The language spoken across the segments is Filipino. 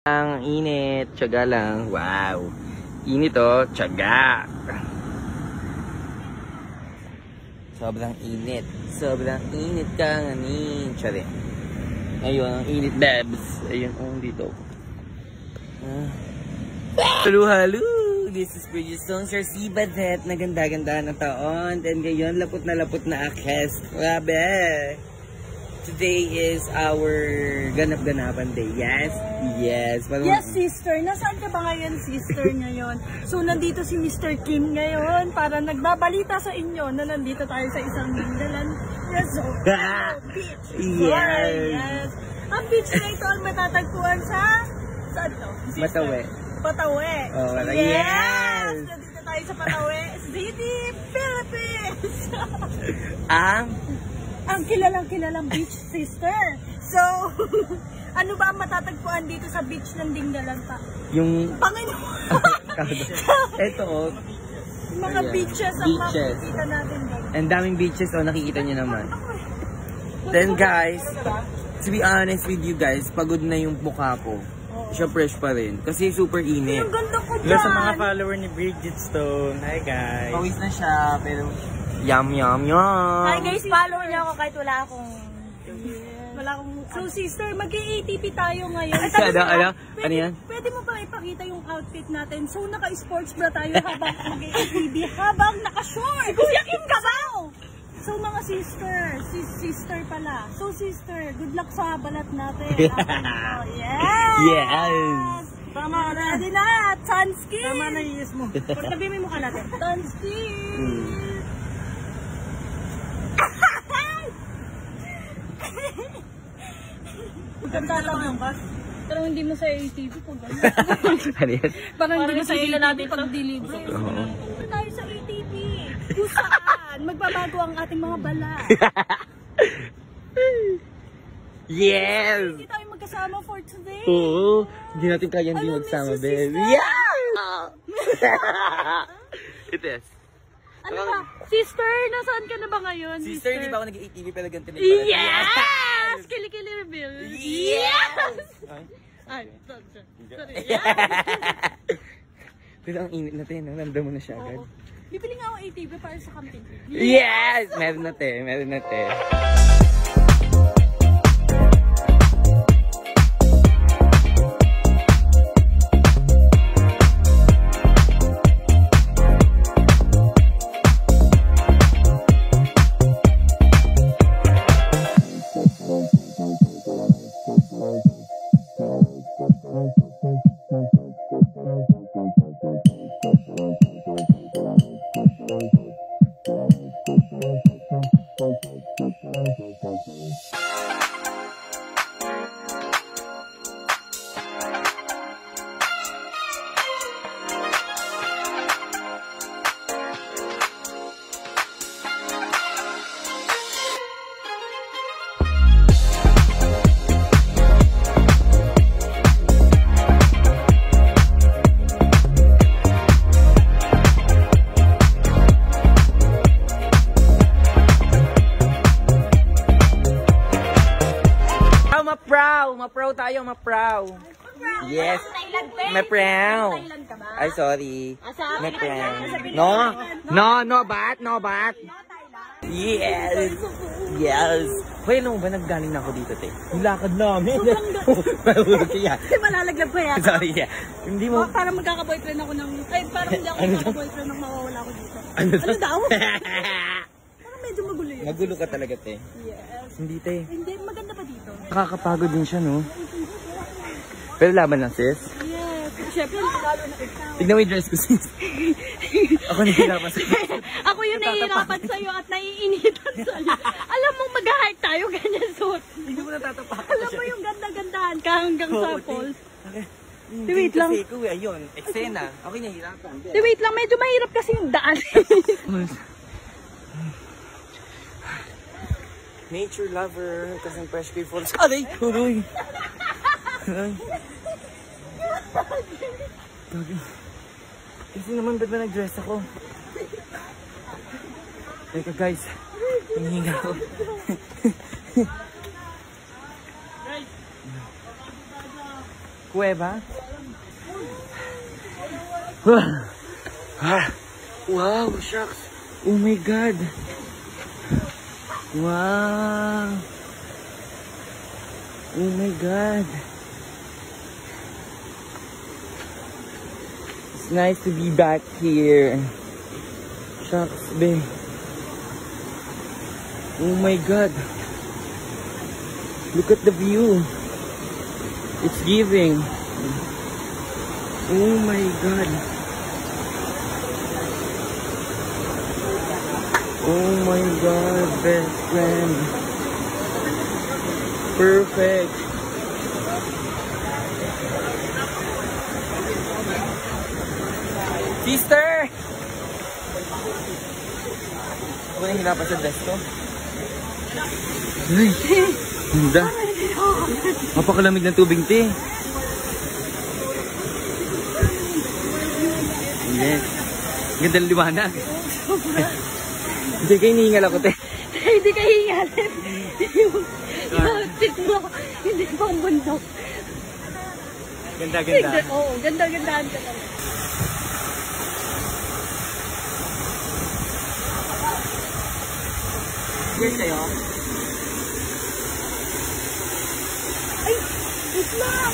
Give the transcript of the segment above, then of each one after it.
Ang init, tiyaga lang. Wow. Init oh, tiyaga. Sobrang init. Sobrang init ka nganin. Tsari. Ayun, ang init, babs. Ayun, dito. Halo-halo. This is Bridgestone Sir Sibadet. Naganda-ganda ng taon. And ngayon, lapot na akes. Grabe. Today is our ganap-ganapan day. Yes? Yes. Yes, sister. Nasaan ka ba ngayon, sister, ngayon? So, nandito si Mr. Kim ngayon para nagbabalita sa inyo na nandito tayo sa isang Mindalan Resort. Beach. Yes. Yes. Ang beach na ito ang matatagpuan sa... Saan to? Matawe. Patawe. Oh, yes! Nandito tayo sa Patawe City, Philippines. Ang kilalang beach, sister. So, ano ba ang matatagpuan dito sa beach ng Dingalanpa? Yung... Panginoon! Ito oh. Mga beaches ang makikita natin doon. And daming beaches oh, nakikita nyo naman. Then guys, to be honest with you guys, pagod na yung mukha ko. Siya fresh pa rin. Kasi super init. Ang ganda ko Hello dyan! sa mga follower ni Bridgestone. Hi guys! Pawis na siya, pero... Yum, yum, yum! Hi guys, follow niya ako kahit wala akong... So sister, mag-ATP tayo ngayon. Ano yan? Pwede mo ba ipakita yung outfit natin? So naka-sports bra tayo habang mag-ATP, habang naka-short! Si Kuya Kim ka ba? So mga sister pala. So sister, good luck sa balat natin. Yes! Yes! Tama na! Ready na! Tanskin! Tama na yes mo. Pagtabi mo yung mukha natin. Tanskin! Ganda lang yung bus. Parang hindi mo sa ATV pag gano'n. Ano yan? Parang hindi mo sa ATV pag deliver. Oo. Ito tayo sa ATV. Kung saan magbabago ang ating mga balat. Yes! Hindi tayo magkasama for today. Oo. Hindi natin kaya hindi magsama, baby. Yeah! It is. Ano ba? Sister, nasaan ka na ba ngayon? Sister, hindi ba ako nag-ATV pero ganito na yung Yes! Kilikili reveal. Yes! Ay, sorry. Pero ang init natin, nandam mo na siya agad. Bibili nga ako ATV para sa camping. Yes! Meron na te, meron na te. Ma-pro tayo, ma-pro. Yes. Ma-pro. Ay, sorry. Ma-pro. No, bat. Yes. Yes. Hoy, alam mo ba, naggaling na ako dito, te. Yung lakad namin. Kasi malalaglag ko yan. Sorry, yeah. Hindi mo... Parang magkaka-boyfriend ako ng... Ay, parang hindi ako magkaka-boyfriend nang mawawala ko dito. Ano daw? Parang medyo magulo yun. Magulo ka talaga, te. Yes. Hindi, te. Hindi, maganda pa dito. Nakakapagod din siya, no? Pero laban lang, sis. Yes. Siyempre, lalo na ikaw. Tignan mo yung dress ko, sis. Ako nahihirapan sa'yo. Ako yung nahihirapan sa'yo at naiinitan sa'yo. Alam mo, mag-heart tayo, ganyan suot. Hindi mo natatapakan. Alam mo yung ganda-gandahan ka hanggang sa falls. Wait lang. Kasi ko, ayun, eksena. Ako nahihirapan. Wait lang, medyo mahirap kasi yung daan. Nature lover, kasing fresh pay falls. Aray! Huroy! Aray! Kasi naman, ba't ba nag-dress ako? Teka guys, hinihinga ako. Kuweba? Wow, shucks. Oh my God. Wow. Oh my God. It's nice to be back here. Shucks, babe. Oh my God. Look at the view. It's giving. Oh my God. Oh my God, best friend. Perfect. Sister! Ako na hinapan sa desk ko. Ay, ganda. Napakalamig ng tubig, te. Yes. Ganda ng liwanag. Hindi kayo hinihingal ako, te. Hindi ka hingalin. Yung outfit mo, hindi pang bundok. Ganda. Oo, ganda-gandaan ka lang. Yes, kayo? Ay, Islam!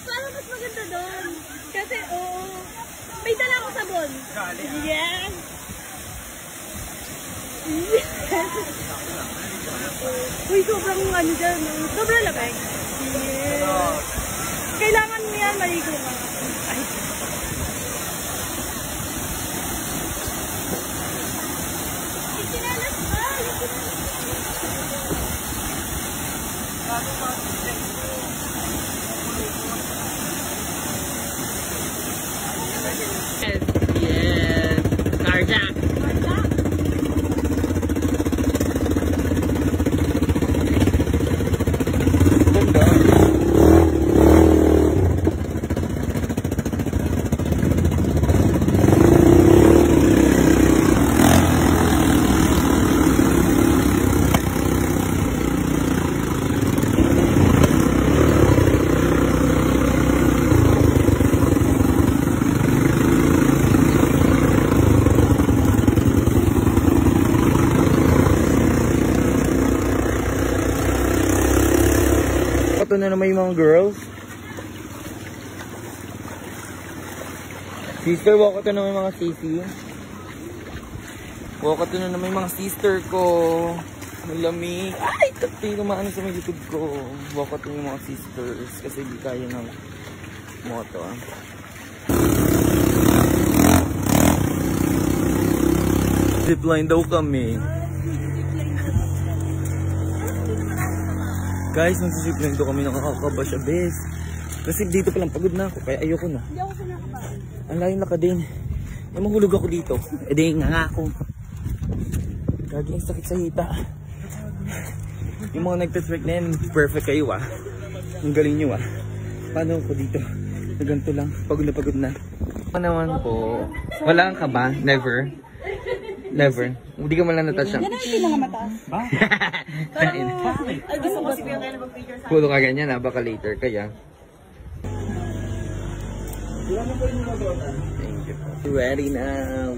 Parang mas maganda doon. Kasi, oo. May dala ako sabon. Yes! Uy, sobrang ano dyan. Sobrang lamig. Yes. Kailangan mo yan, maligo ka. Ay. Ikinalas pa! Yes. Carjack. Ito na naman yung mga girls. Sister, walk ito naman yung mga sisi. Walk ito na naman yung mga sister ko. Malamig. Ay! Tapos lumaan sa may likod ko. Walk ito yung mga sisters. Kasi di kaya ng moto. Zipline daw kami. Guys, magsisipling to kami, nakakakaba siya, bes. Kasi dito palang pagod na ako, kaya ayoko na. Hindi ako sinakabahan. Ang layo na ka din. Ay, mahulog ako dito. E di, nga ako. Gagi, ang sakit sa hita. Yung mga nagtatrek na yan, perfect kayo ah. Ang galing nyo ah. Paano ako dito? Na ganito lang, pagod na. Ano naman po, wala kang kaba? Never? Never. Hindi ka malang natouch Yan ang pinakamataas. Ay, gusto ko si Kuya kaya mag-picture sa akin. Puro ka ganyan ha, baka later kaya. Thank you po. Ready now.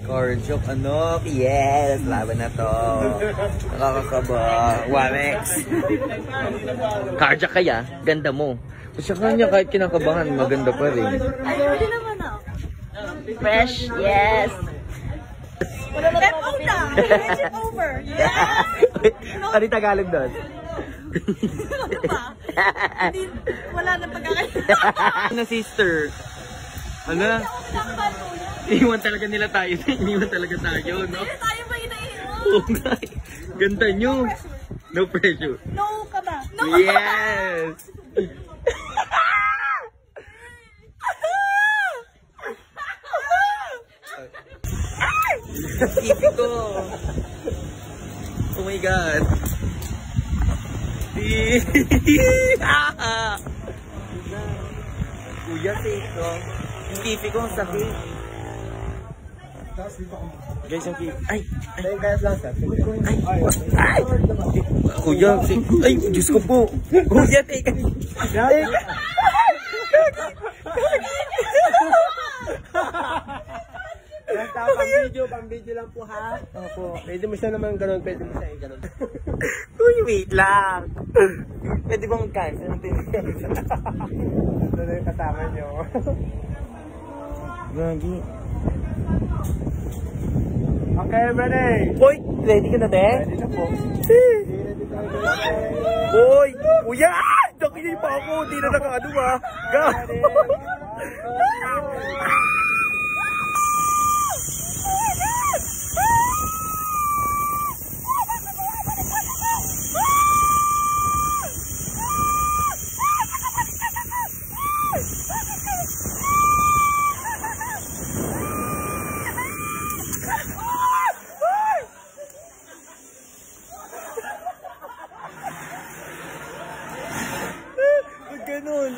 Car joke, ano? Yes! Laban na to. Nakakakaba. Wamex. Car joke kaya? Ganda mo. Kasi kanya kahit kinakabahan, maganda pa rin. Ay, hindi naman ako. Fresh, yes! Step out na! Friendship over! Yes! Ano yung Tagalog doon? Ano ba? Hindi, wala na pagkakailan. Na sister. Ano? Iwan talaga nila tayo. Iniwan talaga tayo, no? Hindi tayo ba inaiiwan? Oo nga. Ganda nyo. No pressure. No ka ba? No! Yes! Ipi ko. Oh my God. Kuya, safe ko. Yung TV ko ang sakit. Guys, ang cake. Ay! Kaya lang, sir. Ay! Kuya, ay, Diyos ko po. Kuya, teka. Pang-video lang po ha. Opo. Pwede mo siya naman ganun, pwede mo siya ganun. Uy, wait lang. Pwede bang cancel? Ito na yung kasama niyo. Gagi. Okay, ready? Uy, ready ka na, te? Ready na po. Uy, kuya! Nakinig pa ako. Hindi na nakaano ba? Gago. Ganun.